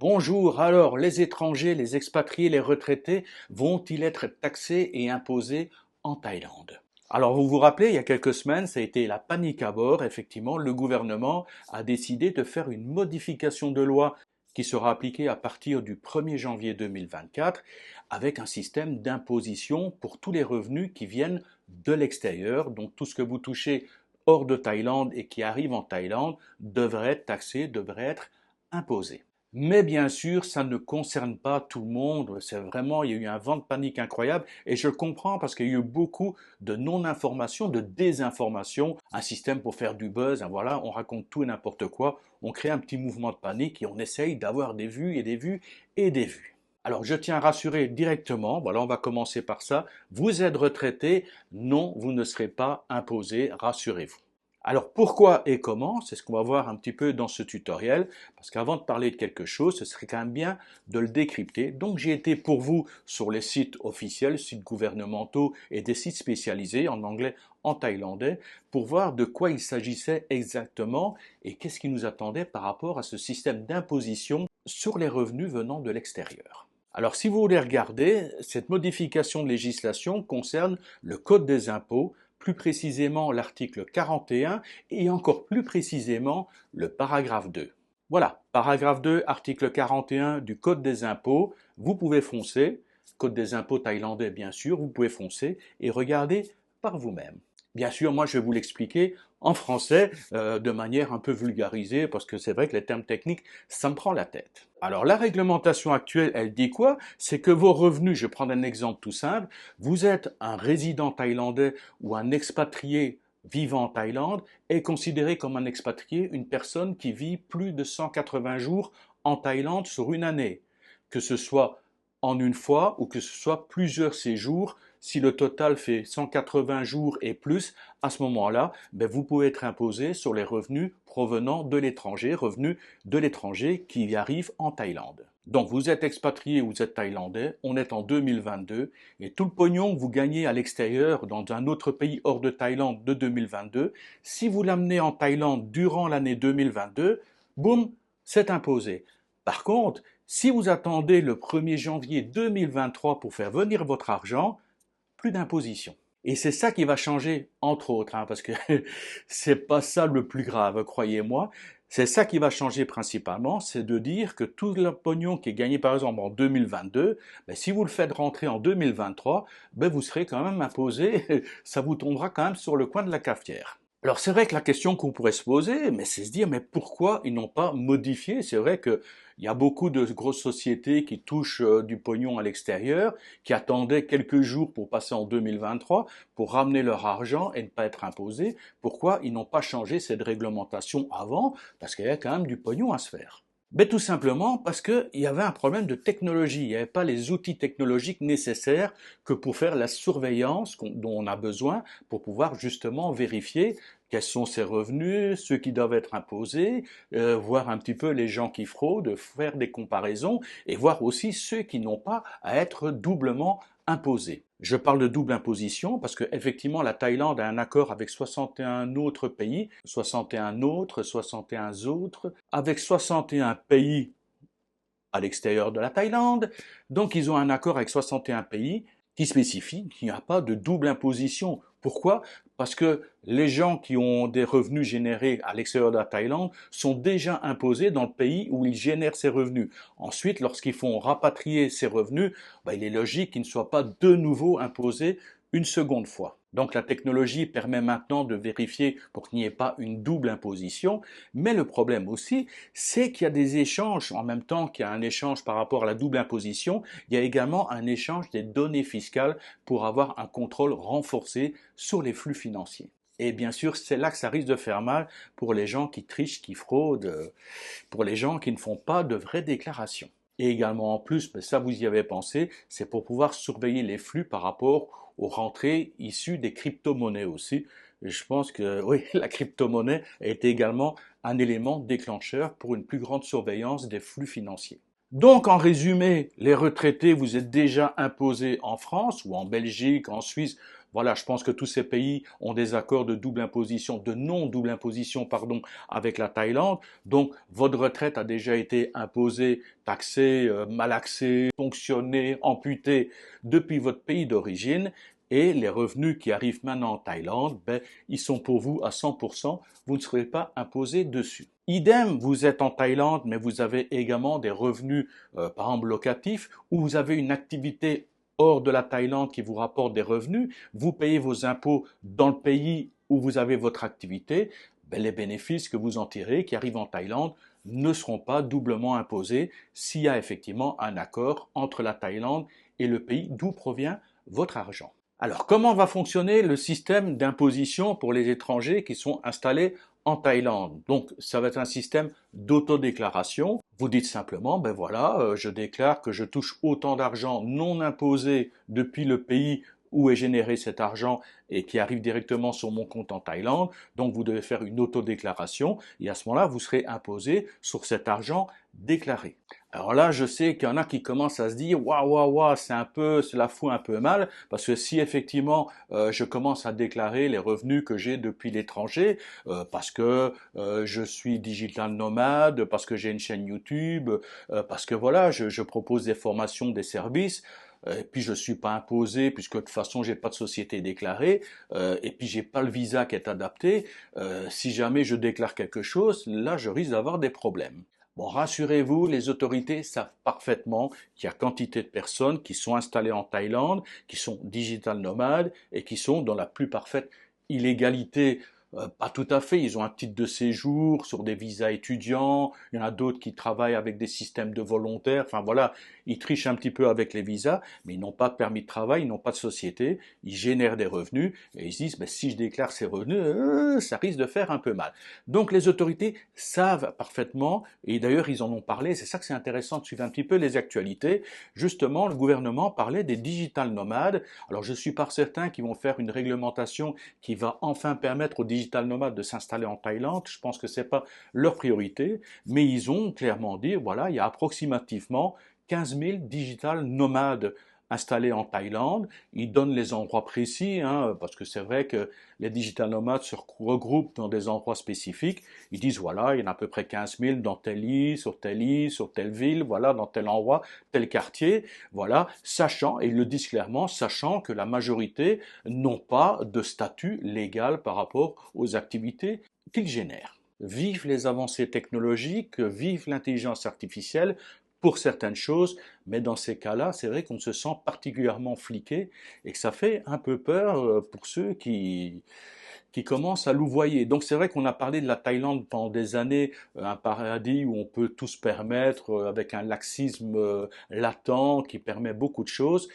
Bonjour, alors les étrangers, les expatriés, les retraités vont-ils être taxés et imposés en Thaïlande? Alors vous vous rappelez, il y a quelques semaines, ça a été la panique à bord. Effectivement, le gouvernement a décidé de faire une modification de loi qui sera appliquée à partir du 1er janvier 2024 avec un système d'imposition pour tous les revenus qui viennent de l'extérieur. Donc tout ce que vous touchez hors de Thaïlande et qui arrive en Thaïlande devrait être taxé, devrait être imposé. Mais bien sûr, ça ne concerne pas tout le monde. C'est vraiment, il y a eu un vent de panique incroyable et je comprends parce qu'il y a eu beaucoup de non-information, de désinformation, un système pour faire du buzz. Voilà, on raconte tout et n'importe quoi. On crée un petit mouvement de panique et on essaye d'avoir des vues et des vues et des vues. Alors, je tiens à rassurer directement, voilà, on va commencer par ça. Vous êtes retraité, non, vous ne serez pas imposé, rassurez-vous. Alors pourquoi et comment, c'est ce qu'on va voir un petit peu dans ce tutoriel, parce qu'avant de parler de quelque chose, ce serait quand même bien de le décrypter. Donc j'ai été pour vous sur les sites officiels, sites gouvernementaux et des sites spécialisés en anglais, en thaïlandais, pour voir de quoi il s'agissait exactement et qu'est-ce qui nous attendait par rapport à ce système d'imposition sur les revenus venant de l'extérieur. Alors si vous voulez regarder, cette modification de législation concerne le Code des impôts, plus précisément l'article 41 et encore plus précisément le paragraphe 2. Voilà, paragraphe 2, article 41 du Code des impôts, vous pouvez foncer, Code des impôts thaïlandais bien sûr, vous pouvez foncer et regarder par vous-même. Bien sûr, moi je vais vous l'expliquer en français de manière un peu vulgarisée parce que c'est vrai que les termes techniques, ça me prend la tête. Alors la réglementation actuelle, elle dit quoi? C'est que vos revenus, je vais prendre un exemple tout simple, vous êtes un résident thaïlandais ou un expatrié vivant en Thaïlande est considéré comme un expatrié une personne qui vit plus de 180 jours en Thaïlande sur une année, que ce soit en une fois ou que ce soit plusieurs séjours. Si le total fait 180 jours et plus, à ce moment-là, vous pouvez être imposé sur les revenus provenant de l'étranger, revenus de l'étranger qui y arrive en Thaïlande. Donc vous êtes expatrié ou vous êtes thaïlandais, on est en 2022 et tout le pognon que vous gagnez à l'extérieur dans un autre pays hors de Thaïlande de 2022, si vous l'amenez en Thaïlande durant l'année 2022, boum, c'est imposé. Par contre, si vous attendez le 1er janvier 2023 pour faire venir votre argent, plus d'imposition. Et c'est ça qui va changer, entre autres, parce que c'est pas ça le plus grave, croyez-moi. C'est ça qui va changer principalement, c'est de dire que tout le pognon qui est gagné par exemple en 2022, si vous le faites rentrer en 2023, vous serez quand même imposé, ça vous tombera quand même sur le coin de la cafetière. Alors c'est vrai que la question qu'on pourrait se poser, c'est se dire, mais pourquoi ils n'ont pas modifié? C'est vrai qu'il y a beaucoup de grosses sociétés qui touchent du pognon à l'extérieur, qui attendaient quelques jours pour passer en 2023, pour ramener leur argent et ne pas être imposés. Pourquoi ils n'ont pas changé cette réglementation avant? Parce qu'il y a quand même du pognon à se faire. Tout simplement parce qu'il y avait un problème de technologie. Il n'y avait pas les outils technologiques nécessaires que pour faire la surveillance dont on a besoin pour pouvoir justement vérifier quels sont ces revenus, ceux qui doivent être imposés, voir un petit peu les gens qui fraudent, faire des comparaisons et voir aussi ceux qui n'ont pas à être doublement imposés. Je parle de double imposition parce que effectivement la Thaïlande a un accord avec 61 autres pays, 61 autres, 61 autres, avec 61 pays à l'extérieur de la Thaïlande. Donc ils ont un accord avec 61 pays qui spécifie qu'il n'y a pas de double imposition. Pourquoi? Parce que les gens qui ont des revenus générés à l'extérieur de la Thaïlande sont déjà imposés dans le pays où ils génèrent ces revenus. Ensuite, lorsqu'ils font rapatrier ces revenus, il est logique qu'ils ne soient pas de nouveau imposés une seconde fois. Donc la technologie permet maintenant de vérifier pour qu'il n'y ait pas une double imposition, mais le problème aussi, c'est qu'il y a des échanges, en même temps qu'il y a un échange par rapport à la double imposition, il y a également un échange des données fiscales pour avoir un contrôle renforcé sur les flux financiers. Et bien sûr, c'est là que ça risque de faire mal pour les gens qui trichent, qui fraudent, pour les gens qui ne font pas de vraies déclarations. Et également en plus, ça vous y avez pensé, c'est pour pouvoir surveiller les flux par rapport aux rentrées issues des crypto-monnaies aussi. Et je pense que oui, la crypto-monnaie est également un élément déclencheur pour une plus grande surveillance des flux financiers. Donc en résumé, les retraités, vous êtes déjà imposés en France ou en Belgique, en Suisse, Voilà, je pense que tous ces pays ont des accords de double imposition, de non-double imposition, pardon, avec la Thaïlande. Donc, votre retraite a déjà été imposée, taxée, malaxée, ponctionnée, amputée depuis votre pays d'origine. Et les revenus qui arrivent maintenant en Thaïlande, ben, ils sont pour vous à 100%, vous ne serez pas imposé dessus. Idem, vous êtes en Thaïlande, mais vous avez également des revenus, par exemple locatifs, ou vous avez une activité hors de la Thaïlande qui vous rapporte des revenus, vous payez vos impôts dans le pays où vous avez votre activité, ben les bénéfices que vous en tirez, qui arrivent en Thaïlande, ne seront pas doublement imposés s'il y a effectivement un accord entre la Thaïlande et le pays d'où provient votre argent. Alors, comment va fonctionner le système d'imposition pour les étrangers qui sont installés en Thaïlande? Donc, ça va être un système d'autodéclaration. Vous dites simplement, ben voilà, je déclare que je touche autant d'argent non imposé depuis le pays où est généré cet argent et qui arrive directement sur mon compte en Thaïlande. Donc, vous devez faire une autodéclaration et à ce moment-là, vous serez imposé sur cet argent déclaré. Alors là, je sais qu'il y en a qui commencent à se dire, waouh, waouh, waouh, cela fout un peu mal, parce que si effectivement je commence à déclarer les revenus que j'ai depuis l'étranger, parce que je suis digital nomade, parce que j'ai une chaîne YouTube, parce que voilà, je propose des formations, des services. Et puis je suis pas imposé puisque de toute façon j'ai pas de société déclarée, et puis j'ai pas le visa qui est adapté. Si jamais je déclare quelque chose, là je risque d'avoir des problèmes. Bon, rassurez-vous, les autorités savent parfaitement qu'il y a quantité de personnes qui sont installées en Thaïlande, qui sont digital nomades et qui sont dans la plus parfaite illégalité. Pas tout à fait, ils ont un titre de séjour sur des visas étudiants, il y en a d'autres qui travaillent avec des systèmes de volontaires, enfin voilà, ils trichent un petit peu avec les visas, mais ils n'ont pas de permis de travail, ils n'ont pas de société, ils génèrent des revenus, et ils se disent, ben, si je déclare ces revenus, ça risque de faire un peu mal. Donc les autorités savent parfaitement, et d'ailleurs ils en ont parlé, c'est ça que c'est intéressant de suivre un petit peu les actualités, justement le gouvernement parlait des digital nomades, alors je suis pas certain qu'ils vont faire une réglementation qui va enfin permettre aux digital nomades de s'installer en Thaïlande, je pense que c'est pas leur priorité, mais ils ont clairement dit, voilà, il y a approximativement 15 000 digital nomades installés en Thaïlande. Ils donnent les endroits précis, hein, parce que c'est vrai que les digital nomades se regroupent dans des endroits spécifiques. Ils disent, voilà, il y en a à peu près 15 000 dans telle île, sur telle ville, voilà, dans tel endroit, tel quartier, voilà, sachant, et ils le disent clairement, sachant que la majorité n'ont pas de statut légal par rapport aux activités qu'ils génèrent. Vive les avancées technologiques, vive l'intelligence artificielle, pour certaines choses, mais dans ces cas-là, c'est vrai qu'on se sent particulièrement fliqué et que ça fait un peu peur pour ceux qui commencent à louvoyer. Donc c'est vrai qu'on a parlé de la Thaïlande pendant des années, un paradis où on peut tout se permettre avec un laxisme latent qui permet beaucoup de choses.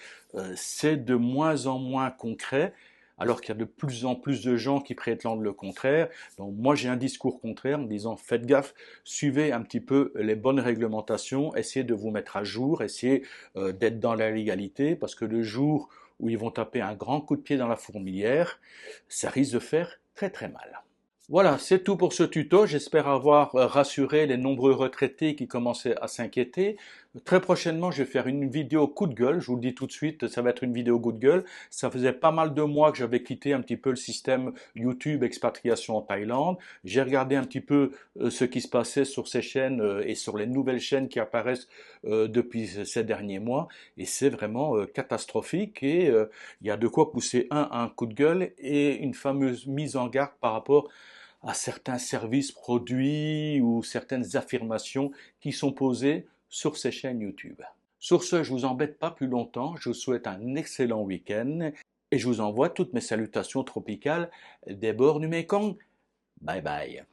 C'est de moins en moins concret, alors qu'il y a de plus en plus de gens qui prétendent le contraire. Donc moi j'ai un discours contraire en disant faites gaffe, suivez un petit peu les bonnes réglementations, essayez de vous mettre à jour, essayez d'être dans la légalité, parce que le jour où ils vont taper un grand coup de pied dans la fourmilière, ça risque de faire très très mal. Voilà, c'est tout pour ce tuto. J'espère avoir rassuré les nombreux retraités qui commençaient à s'inquiéter. Très prochainement, je vais faire une vidéo coup de gueule. Je vous le dis tout de suite, ça va être une vidéo coup de gueule. Ça faisait pas mal de mois que j'avais quitté un petit peu le système YouTube expatriation en Thaïlande. J'ai regardé un petit peu ce qui se passait sur ces chaînes et sur les nouvelles chaînes qui apparaissent depuis ces derniers mois. Et c'est vraiment catastrophique. Et il y a de quoi pousser un coup de gueule et une fameuse mise en garde par rapport à certains services produits ou certaines affirmations qui sont posées sur ces chaînes YouTube. Sur ce, je vous embête pas plus longtemps, je vous souhaite un excellent week-end et je vous envoie toutes mes salutations tropicales des bords du Mékong. Bye bye.